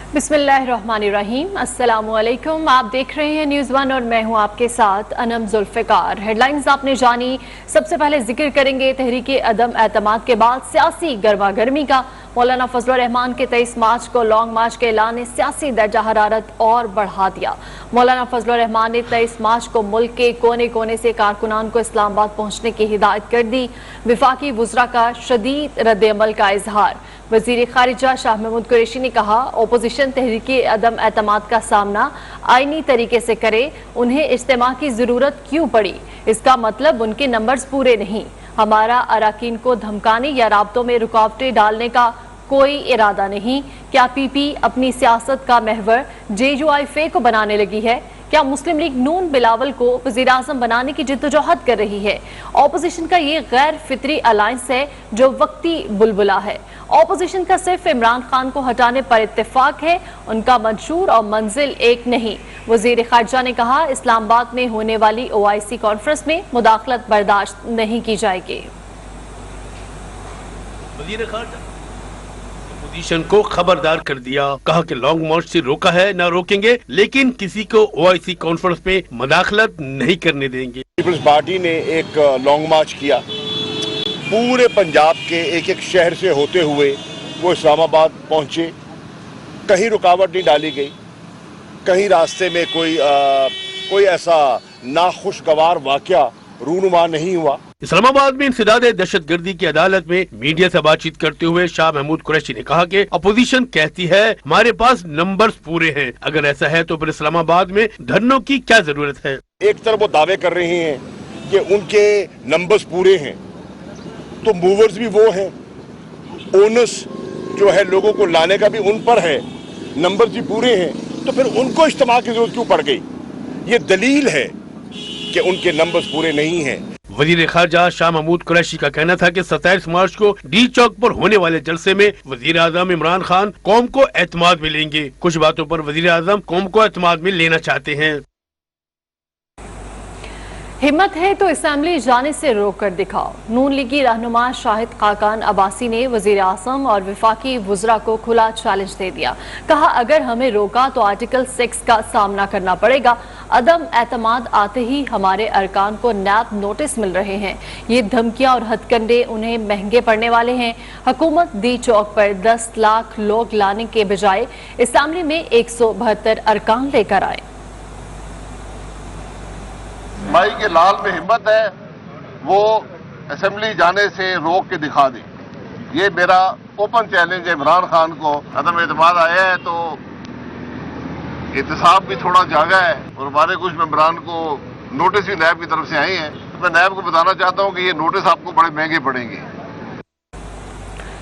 बिस्मिल्लाहिर्रहमानिर्रहीम, अस्सलामुअलैकुम। आप देख रहे हैं न्यूज़ वन और मैं हूं आपके साथ अनम जुल्फ़िकार। हेडलाइंस आपने जानी। सबसे पहले जिक्र करेंगे तहरीके अदम एतमाद के बाद सियासी गर्मा गर्मी का। मौलाना फजलुर रहमान के 23 मार्च को लॉन्ग मार्च के ऐलान ने सियासी दर्जा हरारत और बढ़ा दिया। मौलाना फजलुर रहमान ने 23 मार्च को मुल्क के कोने कोने से कारकुनान को इस्लामाबाद पहुंचने की हिदायत कर दी। विफाकी वुज़रा का शदीद रद्द-ए-अमल का इजहार। वजीर खारिजा शाह महमूद कुरैशी ने कहा, ओपोजिशन तहरीके अदम एतमाद का सामना आईनी तरीके से करे, उन्हें इज्तिमा की जरूरत क्यों पड़ी? इसका मतलब उनके नंबर्स पूरे नहीं। हमारा अराकीन को धमकाने या राब्तों में रुकावटें डालने का कोई इरादा नहीं। क्या पीपी अपनी सियासत का महवर JUIF को बनाने लगी है? क्या मुस्लिम लीग नून बिलावल को वजीर आजम बनाने की जिद्दोजहद कर रही है? ऑपोजिशन का ये गैर फितरी अलायंस है जो वक्ती बुलबुला है। ऑपोजिशन का सिर्फ इमरान खान को हटाने पर इत्तेफाक है, उनका मंशूर और मंजिल एक नहीं। वजीर खारजा ने कहा, इस्लामाबाद में होने वाली OIC कॉन्फ्रेंस में मुदाखलत बर्दाश्त नहीं की जाएगी। वजीर खारजा अपोजिशन को खबरदार कर दिया, कहा कि लॉन्ग मार्च से रोका है, न रोकेंगे, लेकिन किसी को OIC कॉन्फ्रेंस में मुदाखलत नहीं करने देंगे। पीपल्स पार्टी ने एक लॉन्ग मार्च किया, पूरे पंजाब के एक एक शहर से होते हुए वो इस्लामाबाद पहुंचे। कहीं रुकावट नहीं डाली गई, कहीं रास्ते में कोई ऐसा नाखुशगवार वाकया रूनुमा नहीं हुआ। इस्लामाबाद में इंसदाद दहशतगर्दी की अदालत में मीडिया से बातचीत करते हुए शाह महमूद कुरैशी ने कहा कि अपोजिशन कहती है हमारे पास नंबर्स पूरे हैं, अगर ऐसा है तो फिर इस्लामाबाद में धरनों की क्या जरूरत है? एक तरफ वो दावे कर रहे हैं कि उनके नंबर्स पूरे हैं, तो मूवर्स भी वो हैं, ओनर्स जो है लोगों को लाने का भी उन पर है, नंबर्स भी पूरे हैं, तो फिर उनको इज्तिमा की जरूरत क्यों पड़ गई? ये दलील है कि उनके नंबर्स पूरे नहीं हैं। वजीर खारजा शाह महमूद कुरैशी का कहना था कि 27 मार्च को डी चौक पर होने वाले जलसे में वजीर आजम इमरान खान कौम को एतमाद में लेंगे। कुछ बातों पर वजीर आजम कौम को एतमाद में लेना चाहते हैं। हिम्मत है तो असेंबली जाने से रोक कर दिखाओ। नून लीगी रहनुमा शाहिद खाकान अब्बासी ने वजीर आजम और विफाकी वुज़रा को खुला चैलेंज दे दिया। कहा, अगर हमें रोका तो आर्टिकल 6 का सामना करना पड़ेगा। अदम एतमाद आते ही हमारे अरकान को नैब नोटिस मिल रहे हैं। ये धमकियां और हथकंडे उन्हें महंगे पड़ने वाले हैं। हुकूमत दी चौक पर 10 लाख लोग लाने के बजाय असेंबली में 172 अरकान लेकर आए। माई के लाल में हिम्मत है, वो असेंबली जाने से रोक के दिखा दे। ये मेरा ओपन चैलेंज है इमरान खान को। अदम एतमाद आया है तो एहतसाब भी थोड़ा जागा है और हमारे कुछ मेंबरान को नोटिस भी नैब की तरफ से आए हैं। तो मैं नैब को बताना चाहता हूं कि ये नोटिस आपको बड़े महंगे पड़ेंगे।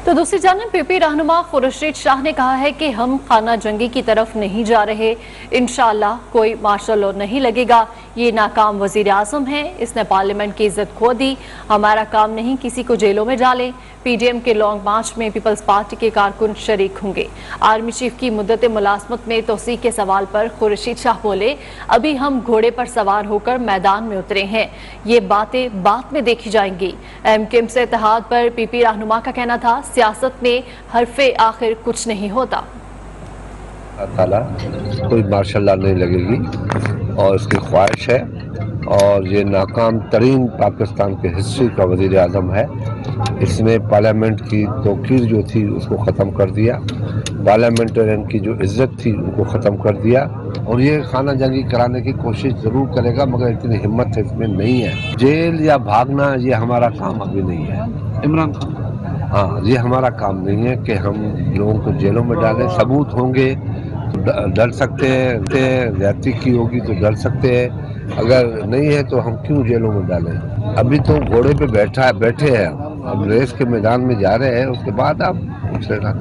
तो दूसरी जानब पीपी रहनुमा खुर्शीद शाह ने कहा है कि हम खाना जंगी की तरफ नहीं जा रहे, इंशाअल्लाह कोई मार्शल लॉ नहीं लगेगा। ये नाकाम वजीर आजम है, इसने पार्लियामेंट की इज्जत खो दी। हमारा काम नहीं किसी को जेलों में डालें। PDM के लॉन्ग मार्च में पीपल्स पार्टी के कारकुन शरीक होंगे। आर्मी चीफ की मुद्दत मुलाजमत में तोसीक के सवाल पर खुर्शीद शाह बोले, अभी हम घोड़े पर सवार होकर मैदान में उतरे हैं, ये बातें बाद में देखी जाएंगी। MKM से इत्तेहाद पर पीपी रहनुमा का कहना था, सियासत में हरफे आखिर कुछ नहीं होता। ताला कोई मार्शल लॉ नहीं लगेगी और इसकी ख्वाहिश है, और ये नाकाम तरीन पाकिस्तान के हिस्ट्री का वजीर आज़म है। इसने पार्लियामेंट की तौकीर जो थी उसको ख़त्म कर दिया, पार्लियामेंटेरियन की जो इज्जत थी उनको ख़त्म कर दिया, और ये खाना जंगी कराने की कोशिश ज़रूर करेगा, मगर इतनी हिम्मत इसमें नहीं है। जेल या भागना ये हमारा काम अभी नहीं है। इमरान खान, हाँ, ये हमारा काम नहीं है कि हम लोगों को जेलों में डालें। सबूत होंगे तो डर सकते हैं, ज्यादती की होगी तो डर सकते हैं, अगर नहीं है तो हम क्यों जेलों में डालें? अभी तो घोड़े पे बैठे हैं, अब रेस के मैदान में जा रहे हैं, उसके बाद आप पूछेगा।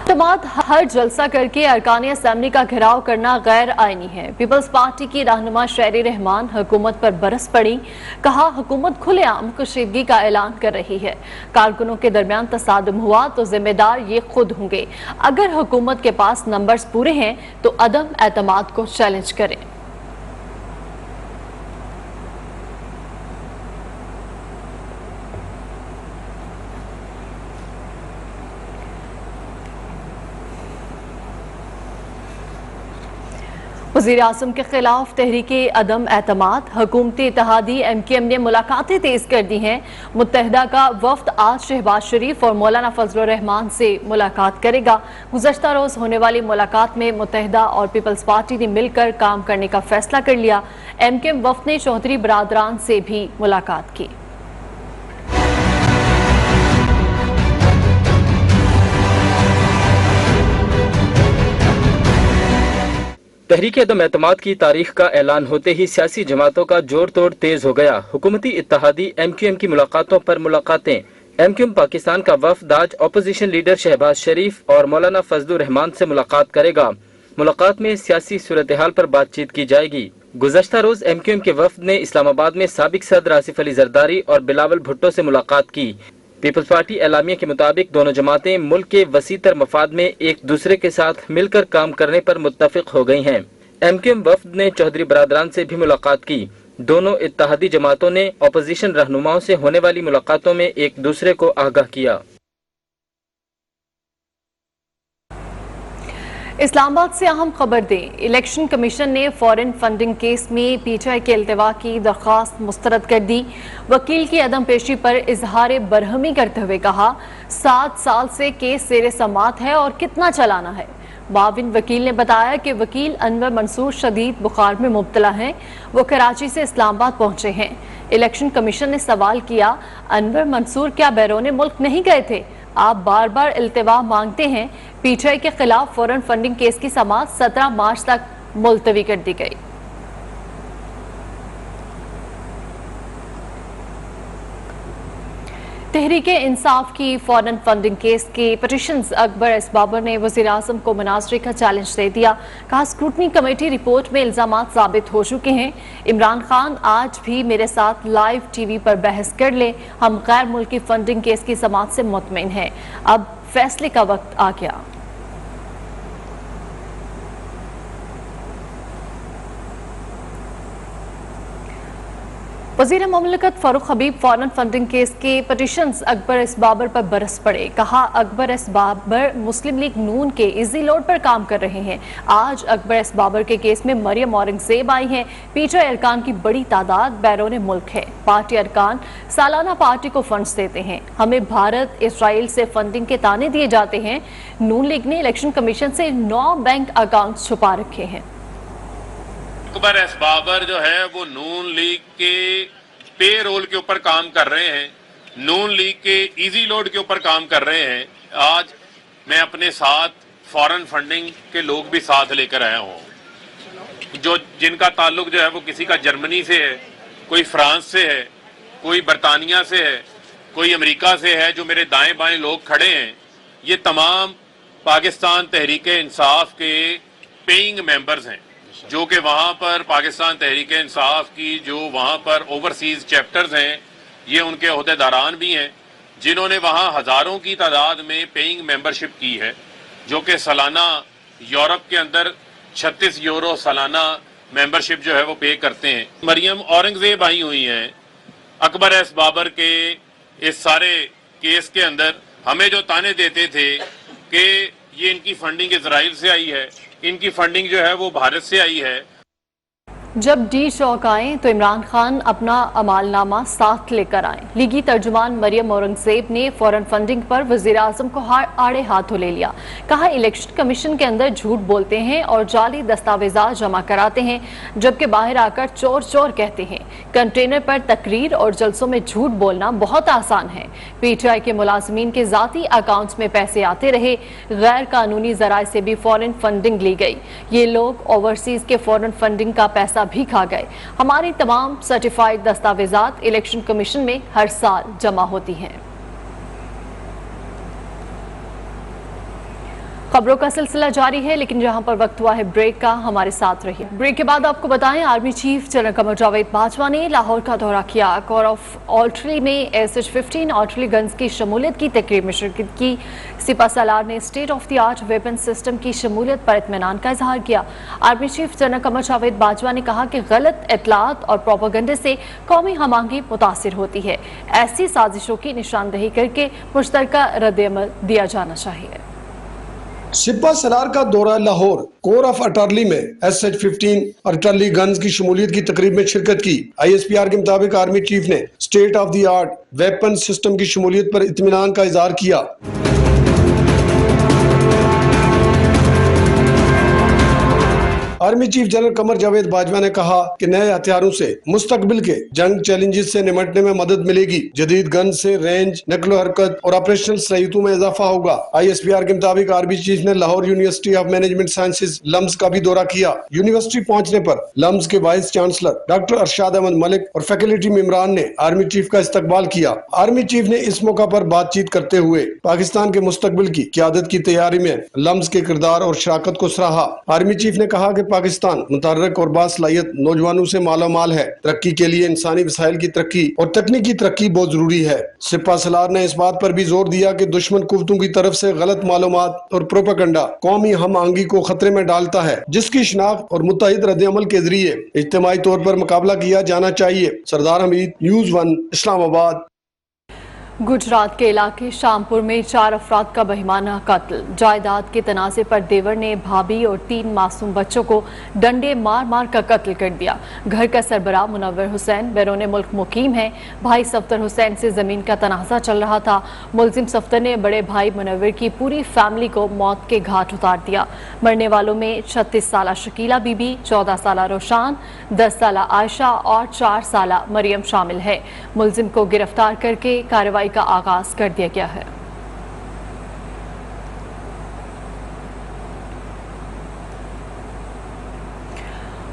तमाद हर जलसा करके अरकान असेंबली का घेराव करना गैर आईनी है। पीपल्स पार्टी की रहनुमा शहरी रहमान हुकूमत पर बरस पड़ी। कहा, हुकूमत खुलेआम कशीदगी का ऐलान कर रही है। कारकुनों के दरमियान तसादुम हुआ तो जिम्मेदार ये खुद होंगे। अगर हुकूमत के पास नंबर्स पूरे हैं तो अदम एतमाद को चैलेंज करें। वज़ीर आज़म के खिलाफ तहरीके अदम एतमाद, हुकूमती इत्तेहादी MQM ने मुलाकातें तेज कर दी हैं। मुत्तहिदा का वफ्द आज शहबाज शरीफ और मौलाना फजलुर रहमान से मुलाकात करेगा। गुज़श्ता रोज होने वाली मुलाकात में मुत्तहिदा और पीपल्स पार्टी ने मिलकर काम करने का फैसला कर लिया। MQM वफ्द ने चौधरी बरादरान से भी मुलाकात की। तहरीक अदम एतमाद की तारीख का ऐलान होते ही सियासी जमातों का जोर तोड़ तेज हो गया। हुकूमती इत्तेहादी MQM की मुलाकातों पर मुलाकातें। MQM पाकिस्तान का वफ्द आज अपोजिशन लीडर शहबाज शरीफ और मौलाना फजलुर रहमान से मुलाकात करेगा। मुलाकात में सियासी सूरत हाल पर बातचीत की जाएगी। गुज़श्ता रोज MQM के वफ्द ने इस्लामाबाद में साबिक सदर आसिफ अली जरदारी और बिलावल भुट्टो से मुलाकात की। पीपल्स पार्टी एलामिया के मुताबिक दोनों जमातें मुल्क के वसीतर मफाद में एक दूसरे के साथ मिलकर काम करने पर मुत्तफिक हो गई हैं। MQM वफ्द ने चौधरी बरादरान से भी मुलाकात की। दोनों इत्तेहादी जमातों ने अपोजिशन रहनुमाओं से होने वाली मुलाकातों में एक दूसरे को आगाह किया। इस्लामाबाद से अहम खबर दें, इलेक्शन कमीशन ने फॉरेन फंडिंग केस में PTI के इल्तिवा की दरख्वास्त मुस्तरद कर दी। वकील की अदम पेशी पर इजहार बरहमी करते हुए कहा, 7 साल से केस ज़ेर समाअत है और कितना चलाना है। माविन वकील ने बताया कि वकील अनवर मंसूर शदीद बुखार में मुब्तला हैं। वो कराची से इस्लामाबाद पहुंचे हैं। इलेक्शन कमीशन ने सवाल किया, अनवर मंसूर क्या बैरून मुल्क नहीं गए थे? आप बार बार इल्तिवा मांगते हैं। PTI के खिलाफ फॉरेन फंडिंग केस की समाअत 17 मार्च तक मुलतवी कर दी गई। तहरीके इंसाफ की फॉरेन फंडिंग केस के पिटीशंस अकबर एस बाबर ने वज़ीर आज़म को मुनाज़रे का चैलेंज दे दिया। कहा, स्क्रूटनी कमेटी रिपोर्ट में इल्ज़ामात साबित हो चुके हैं। इमरान खान आज भी मेरे साथ लाइव TV पर बहस कर ले। हम गैर मुल्की फंडिंग केस की समाअत से मुतमईन हैं। अब फैसले का वक्त आ गया। वज़ीर मुमलिकत फारूक हबीब फॉरेन फंडिंग केस के पिटीशंस अकबर एस बाबर पर बरस पड़े। कहा, अकबर एस बाबर मुस्लिम लीग नून के इजी लोड पर काम कर रहे हैं। आज अकबर एस बाबर के केस में मरियम औरंगजेब आई हैं। PTI अरकान की बड़ी तादाद बैरून मुल्क है। पार्टी अरकान सालाना पार्टी को फंड्स देते हैं। हमें भारत इसराइल से फंडिंग के ताने दिए जाते हैं। नून लीग ने इलेक्शन कमीशन से 9 बैंक अकाउंट छुपा रखे हैं। अकबर एस बाबर जो है वो नून लीग के पे रोल के ऊपर काम कर रहे हैं, नून लीग के इजी लोड के ऊपर काम कर रहे हैं। आज मैं अपने साथ फॉरेन फंडिंग के लोग भी साथ लेकर आया हूँ, जो जिनका ताल्लुक जो है वो किसी का जर्मनी से है, कोई फ्रांस से है, कोई बरतानिया से है, कोई अमेरिका से है। जो मेरे दाएं बाएं लोग खड़े हैं, ये तमाम पाकिस्तान तहरीक इंसाफ के पेइंग मेंबर्स हैं, जो कि वहाँ पर पाकिस्तान तहरीक इंसाफ की जो वहाँ पर ओवरसीज चैप्टर्स हैं, ये उनके अहदेदारान भी हैं, जिन्होंने वहाँ हज़ारों की तादाद में पेइंग मेंबरशिप की है, जो कि सालाना यूरोप के अंदर 36 यूरो सालाना मेंबरशिप जो है वो पे करते हैं। मरियम औरंगजेब आई हुई हैं अकबर एस बाबर के इस सारे केस के अंदर। हमें जो ताने देते थे कि ये इनकी फंडिंग इजराइल से आई है, इनकी फंडिंग जो है वो भारत से आई है। जब डी चौक आए तो इमरान खान अपना अमालनामा साथ लेकर आए। लीगी तर्जुमान मरियम औरंगजेब ने फॉरेन फंडिंग पर वज़ीर आज़म को आड़े हाथों ले लिया। कहा, इलेक्शन कमीशन के अंदर झूठ बोलते हैं और जाली दस्तावेजात जमा कराते हैं, जबकि बाहर आकर चोर चोर कहते हैं। कंटेनर पर तकरीर और जलसों में झूठ बोलना बहुत आसान है। PTI के मुलाजमीन के जाती अकाउंट्स में पैसे आते रहे। गैर कानूनी जराए से भी फॉरेन फंडिंग ली गई। ये लोग ओवरसीज के फॉरेन फंडिंग का पैसा भी खा गए। हमारी तमाम सर्टिफाइड दस्तावेजात इलेक्शन कमीशन में हर साल जमा होती हैं। खबरों का सिलसिला जारी है, लेकिन जहां पर वक्त हुआ है ब्रेक का, हमारे साथ रहिए। ब्रेक के बाद आपको बताएं, army chief general Qamar Javed Bajwa ने लाहौर का दौरा किया। कोर ऑफ आर्टिलरी में SH-15 आर्टिलरी गन्स की शमूलियत की तकरीब में शिरकत की। सिपा सालार ने state of the art weapon system की शमूलियत पर इत्मीनान का इजहार किया। Army chief general Qamar Javed Bajwa ने कहा कि गलत इतलात और प्रोपेगेंडे से कौमी हमआहंगी मुतासिर होती है। ऐसी साजिशों की निशानदही करके मुश्तरका रद्द-ए-अमल दिया जाना चाहिए। सिपा सलार का दौरा लाहौर, कोर ऑफ अटारली में SH-15 और अटारली गन्स की शमूलियत की तकरीब में शिरकत की। ISPR के मुताबिक आर्मी चीफ ने state of the art weapon system की शमूलियत पर इत्मीनान का इजहार किया। Army chief general Qamar Javed Bajwa ने कहा कि नए हथियारों से मुस्तकबिल के जंग चैलेंजेस से निपटने में मदद मिलेगी। जदीद गन से रेंज, नकलो हरकत और ऑपरेशनल सलाहियतों में इजाफा होगा। ISPR के मुताबिक आर्मी चीफ ने Lahore university of management sciences LUMS का भी दौरा किया। यूनिवर्सिटी पहुंचने पर लम्स के vice chancellor doctor Arshad Ahmed Malik और फैकल्टी मेंबरान ने आर्मी चीफ का इस्तकबाल किया। आर्मी चीफ ने इस मौका पर बातचीत करते हुए पाकिस्तान के मुस्तकबिल की क़यादत की तैयारी में लम्स के किरदार और शराकत को सराहा। आर्मी चीफ ने कहा कि पाकिस्तान मुतहर्रिक और बासलाहियत नौजवानों से मालामाल है। तरक्की के लिए इंसानी वसाइल की तरक्की और तकनीकी तरक्की बहुत जरूरी है। सिपा सलार ने इस बात पर भी जोर दिया कि दुश्मन कुव्वतों की तरफ से गलत मालूमात और प्रोपेगेंडा कौमी हम आहंगी को खतरे में डालता है, जिसकी शिनाख्त और मुत्तहिद रद्द-ए-अमल के जरिए इज्तिमाई तौर पर मुकाबला किया जाना चाहिए। सरदार हमीद, न्यूज़ 1, इस्लामाबाद। गुजरात के इलाके शामपुर में 4 अफराद का बहिमाना कत्ल। जायदाद के तनाज़े पर देवर ने भाभी और 3 मासूम बच्चों को डंडे मार मार कर कत्ल कर दिया। घर का सरबराह मुनव्वर हुसैन बैरून मुल्क मुकीम है। भाई सफ्तर हुसैन से जमीन का तनाज़ा चल रहा था। मुलजिम सफ्तर ने बड़े भाई मुनव्वर की पूरी फैमिली को मौत के घाट उतार दिया। मरने वालों में 36 साला शकीला बीबी, 14 साला रोशान, 10 साला आयशा और 4 साला मरियम शामिल है। मुलजिम को गिरफ्तार करके कार्रवाई का आगाज कर दिया गया है।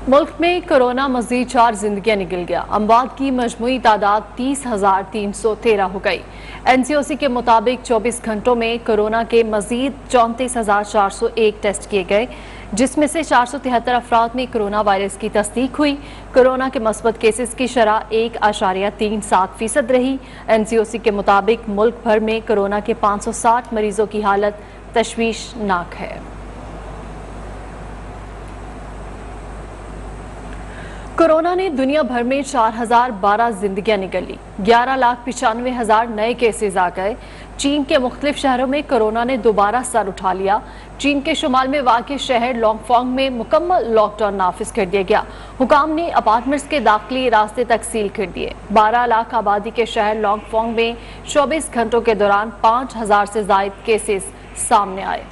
मुल्क में कोरोना मजीद 4 जिंदगियां निकल गया। अमवात की मजमूई तादाद 30,313 हो गई। NCOC के मुताबिक 24 घंटों में कोरोना के मजीद 34,401 टेस्ट किए गए, जिसमें से 473 अफराद में कोरोना वायरस की तस्दीक हुई। कोरोना के मस्बत केसेस की शरह 1.37% रही। NCOC के मुताबिक मुल्क भर में कोरोना के 560 मरीजों की हालत तशवीशनाक है। कोरोना ने दुनिया भर में 4,012 जिंदगियां निकाली। 11,95,000 नए केसेस आ गए। चीन के मुख्तलिफ शहरों में कोरोना ने दोबारा सर उठा लिया। चीन के शुमाल में वाक़ शहर लॉन्गफोंग में मुकम्मल लॉकडाउन नाफिज कर दिया गया। हुकाम ने अपार्टमेंट्स के दाखिली रास्ते तक सील कर दिए। 12 लाख आबादी के शहर लॉन्गफोंग में 24 घंटों के दौरान 5,000 से ज़ायद केसेस सामने आए।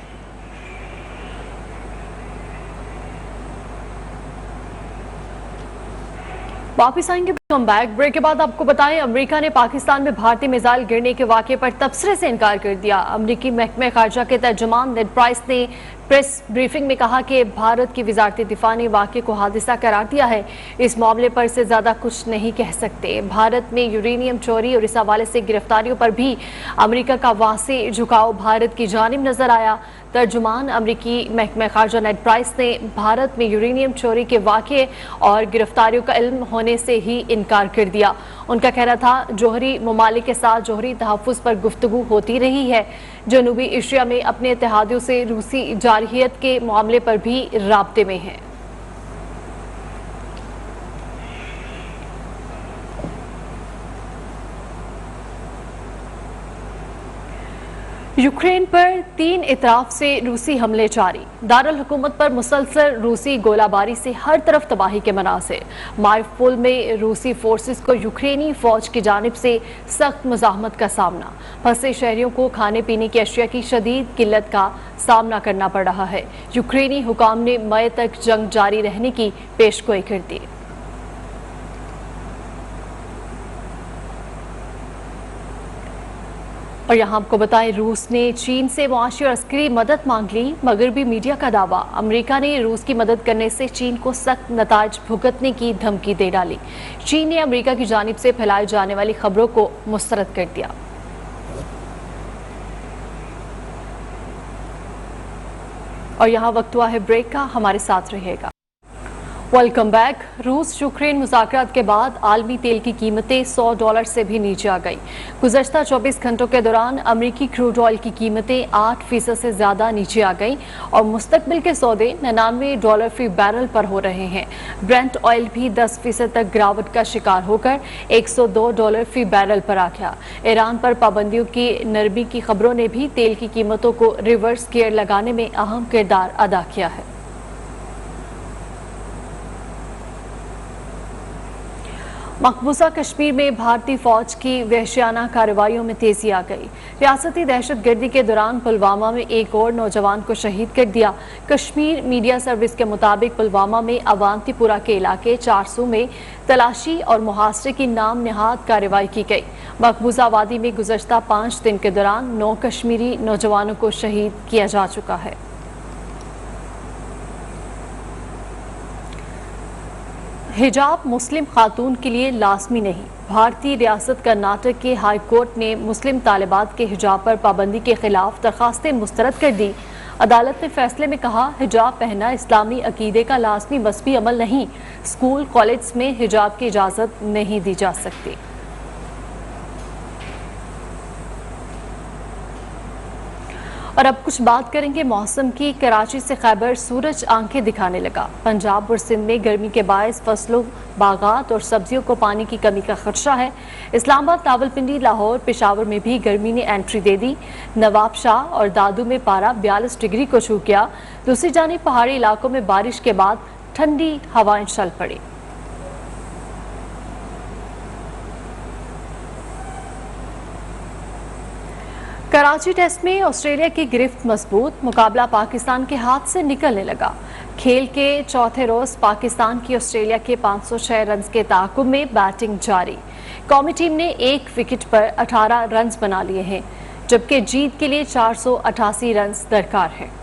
वापिस आएंगे कम बैक ब्रेक के बाद। आपको बताएं, अमेरिका ने पाकिस्तान में भारतीय मिसाइल गिरने के वाक़े पर तबसरे से इनकार कर दिया। अमेरिकी महकमे खारजा के तर्जुमान नेड प्राइस ने प्रेस ब्रीफिंग में कहा कि भारत की वजारत दिफा ने वाक़े को हादिसा करार दिया है। इस मामले पर से ज़्यादा कुछ नहीं कह सकते। भारत में यूरेनियम चोरी और इस हवाले से गिरफ्तारियों पर भी अमेरिका का वासे झुकाव भारत की जानिब नजर आया। तर्जुमान अमेरिकी महकमे खारजा नेड प्राइस ने भारत में यूरेनियम चोरी के वाक़े और गिरफ्तारियों का इल्म होने से ही इनकार कर दिया। उनका कहना था, जोहरी ममालिक के साथ जोहरी तहफ़्फ़ुज़ पर गुफ्तगू होती रही है। जनूबी एशिया में अपने इत्तेहादियों से रूसी जारहियत के मामले पर भी राब्ते में है। यूक्रेन पर 3 इतराफ से रूसी हमले जारी। दारुल हुकूमत पर मुसलसल रूसी गोलाबारी से हर तरफ तबाही के मनाज़िर। मारिउपोल में रूसी फोर्सेस को यूक्रेनी फौज की जानिब से सख्त मुज़ाहमत का सामना। फंसे शहरियों को खाने पीने की अशिया की शदीद किल्लत का सामना करना पड़ रहा है। यूक्रेनी हुकाम ने मई तक जंग जारी रहने की पेशगोई कर दी। और यहाँ आपको बताएं, रूस ने चीन से मुआशी और अस्करी मदद मांग ली। मगरबी मीडिया का दावा, अमेरिका ने रूस की मदद करने से चीन को सख्त नताज भुगतने की धमकी दे डाली। चीन ने अमेरिका की जानिब से फैलाई जाने वाली खबरों को मुस्तरद कर दिया। और यहाँ वक्त हुआ है ब्रेक का, हमारे साथ रहिएगा। Welcome back. रूस यूक्रेन मुज़ाकरात के बाद आलमी तेल की कीमतें $100 से भी नीचे आ गई। गुज़श्ता 24 घंटों के दौरान अमरीकी क्रूड ऑयल की कीमतें 8% से ज़्यादा नीचे आ गई और मुस्तकबिल के सौदे $99 फी बैरल पर हो रहे हैं। ब्रेंट ऑयल भी 10% तक गिरावट का शिकार होकर $102 फी बैरल पर आ गया। ईरान पर पाबंदियों की नरमी की खबरों ने भी तेल की कीमतों को रिवर्स गियर लगाने में अहम किरदार अदा किया है। मकबूजा कश्मीर में भारतीय फौज की वहशियाना कार्रवाइयों में तेजी आ गई। रियासती दहशतगर्दी के दौरान पुलवामा में एक और नौजवान को शहीद कर दिया। कश्मीर मीडिया सर्विस के मुताबिक पुलवामा में अवांतीपुरा के इलाके 400 में तलाशी और मुहासरे की नाम निहाद कार्रवाई की गई। मकबूजा वादी में गुज़श्ता 5 दिन के दौरान 9 कश्मीरी नौजवानों को शहीद किया जा चुका है। हिजाब मुस्लिम खातून के लिए लाजमी नहीं। भारतीय रियासत कर्नाटक के हाई कोर्ट ने मुस्लिम तालिबात के हिजाब पर पाबंदी के खिलाफ दरखास्तें मुस्तरद कर दी। अदालत ने फैसले में कहा, हिजाब पहनना इस्लामी अकीदे का लाजमी मज़हबी अमल नहीं। स्कूल कॉलेज में हिजाब की इजाज़त नहीं दी जा सकती। और अब कुछ बात करेंगे मौसम की। कराची से खैबर सूरज आंखें दिखाने लगा। पंजाब और सिंध में गर्मी के बायस फसलों, बागात और सब्जियों को पानी की कमी का खदशा है। इस्लामाबाद, रावलपिंडी, लाहौर, पेशावर में भी गर्मी ने एंट्री दे दी। नवाब शाह और दादू में पारा 42 डिग्री को छू गया। दूसरी जानिब पहाड़ी इलाकों में बारिश के बाद ठंडी हवाएं चल पड़ी। कराची टेस्ट में ऑस्ट्रेलिया की गिरफ्त मजबूत। मुकाबला पाकिस्तान के हाथ से निकलने लगा। खेल के चौथे रोज पाकिस्तान की ऑस्ट्रेलिया के 506 रन के ताक़ुब में बैटिंग जारी। कौमी टीम ने 1 विकेट पर 18 रन बना लिए हैं, जबकि जीत के लिए 488 रन दरकार है।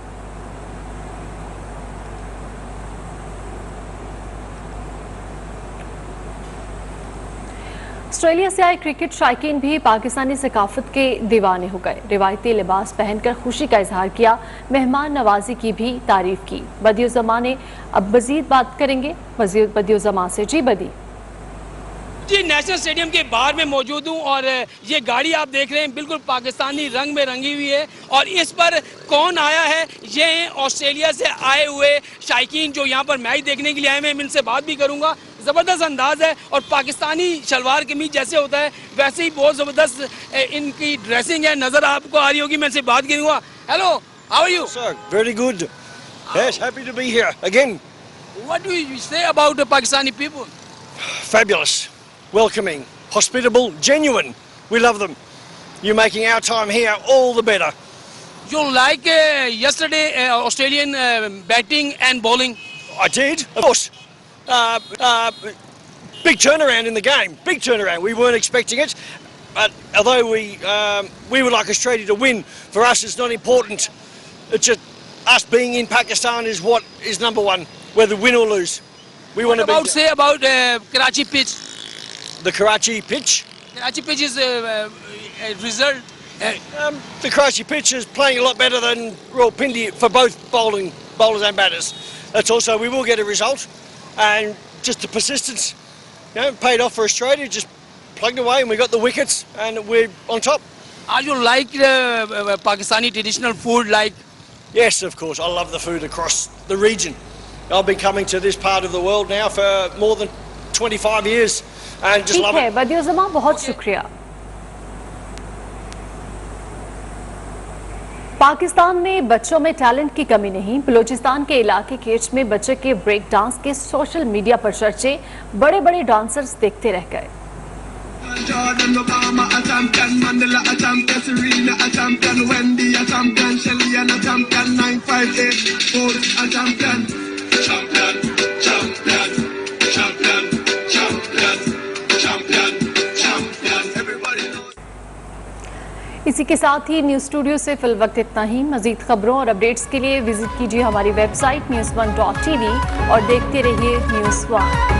ऑस्ट्रेलिया से आए क्रिकेट शायकीन भी पाकिस्तानी सकाफत के दीवाने हो गए। रिवायती लिबास पहनकर खुशी का इजहार किया, मेहमान नवाजी की भी तारीफ की। बदियुज़्ज़मा ने अब मजीद बात करेंगे बदियुज़्ज़मा से। जी बदी जी, नेशनल स्टेडियम के बाहर में मौजूद हूँ और ये गाड़ी आप देख रहे हैं बिल्कुल पाकिस्तानी रंग में रंगी हुई है। और इस पर कौन आया है? ये हैं ऑस्ट्रेलिया से आए हुए शायकीन जो यहाँ पर मैच देखने के लिए आए हैं। मैं इनसे बात भी करूँगा। ज़बरदस्त अंदाज है और पाकिस्तानी शलवार कमीज जैसे होता है वैसे ही बहुत ज़बरदस्त इनकी ड्रेसिंग है, नज़र आपको आ रही होगी। मैं इनसे बात करूँगा। Hello, how are you? Sir, very good. Yes, happy to be here again. What do you say about the Pakistani people? Fabulous, welcoming, hospitable, genuine. We love them. You're making our time here all the better. You like yesterday Australian batting and bowling? I did, of course. Big turnaround in the game. Big turnaround. We weren't expecting it. But although we would like Australia to win, for us it's not important. It's just us being in Pakistan is what is number one, whether win or lose. We want to What about say about Karachi pitch? The Karachi pitch. Karachi pitch is a result. The Karachi pitch is playing a lot better than Rawalpindi for both bowlers and batters. That's also, we will get a result. And just the persistence, you know, paid off for Australia. Just plugged away and we got the wickets and we're on top. Are you like Pakistani traditional food like? Yes, of course. I love the food across the region. I've been coming to this part of the world now for more than 25 years and just love it. बदियुज़्ज़मा बहुत शुक्रिया। पाकिस्तान में बच्चों में talent की कमी नहीं। बलूचिस्तान के इलाके केच में बच्चे के ब्रेक डांस के सोशल मीडिया पर चर्चे, बड़े बड़े डांसर्स देखते रह गए। Jordan, Obama, a champion, Mandela, a champion, Serena, a champion, Wendy, a champion, Shelly, a champion, 958, Force, a champion, champion, champion, champion, champion, champion, champion, everybody knows. इसी के साथ ही न्यूज़ स्टूडियो से फिल वक्त इतना ही। मजीद खबरों और अपडेट्स के लिए विजिट कीजिए हमारी वेबसाइट news1.tv और देखते रहिए News1।